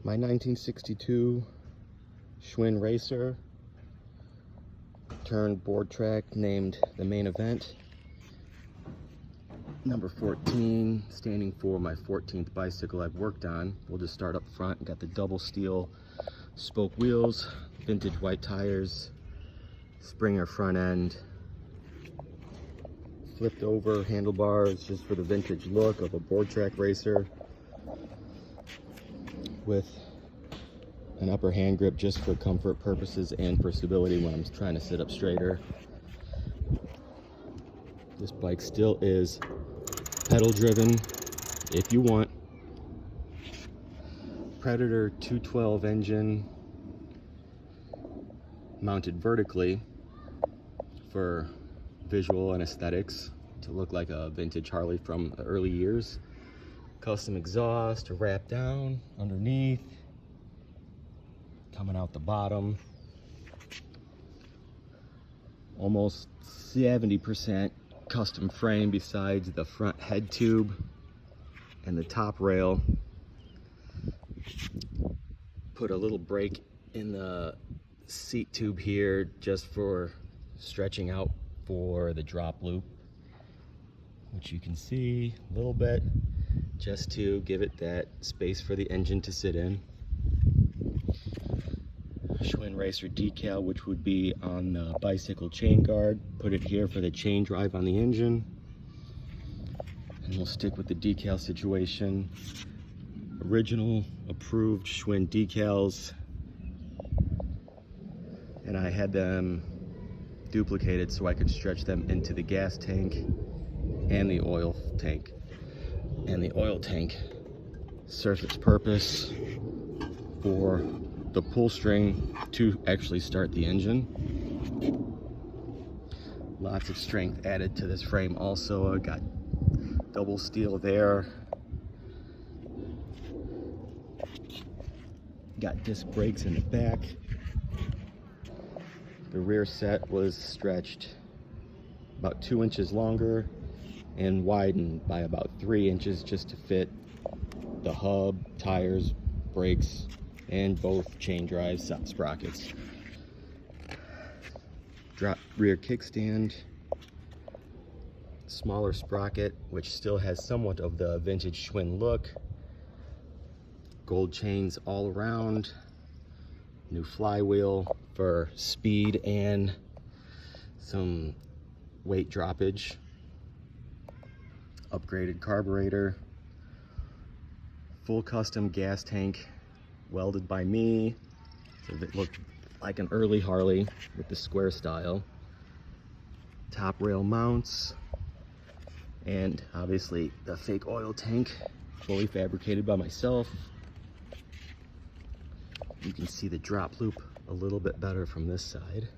My 1962 Schwinn racer turned board track, named the main event. Number 14, standing for my 14th bicycle I've worked on. We'll just start up front. Got the double steel spoke wheels, vintage white tires, Springer front end, flipped over handlebars just for the vintage look of a board track racer, with an upper hand grip just for comfort purposes and for stability when I'm trying to sit up straighter. This bike still is pedal driven if you want. Predator 212 engine mounted vertically for visual and aesthetics, to look like a vintage Harley from the early years. Custom exhaust to wrap down underneath, coming out the bottom. Almost 70% custom frame besides the front head tube and the top rail. Put a little break in the seat tube here just for stretching out for the drop loop, which you can see a little bit, just to give it that space for the engine to sit in. Schwinn Racer decal, which would be on the bicycle chain guard. Put it here for the chain drive on the engine. And we'll stick with the decal situation. Original approved Schwinn decals. And I had them duplicated so I could stretch them into the gas tank and the oil tank. And the oil tank serves its purpose for the pull string to actually start the engine. Lots of strength added to this frame also. I got double steel there. Got disc brakes in the back. The rear set was stretched about 2 inches longer and widened by about 3 inches just to fit the hub, tires, brakes, and both chain drive sprockets. Drop rear kickstand, smaller sprocket, which still has somewhat of the vintage Schwinn look. Gold chains all around. New flywheel for speed and some weight droppage. Upgraded carburetor. Full custom gas tank, welded by me, so it looked like an early Harley with the square style. Top rail mounts, and obviously the fake oil tank, fully fabricated by myself. You can see the drop loop a little bit better from this side.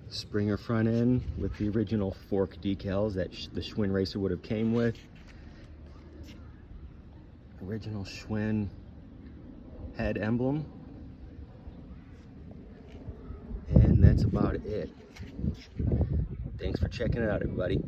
Springer front end with the original fork decals that the Schwinn Racer would have came with. Original Schwinn head emblem. And that's about it. Thanks for checking it out, everybody.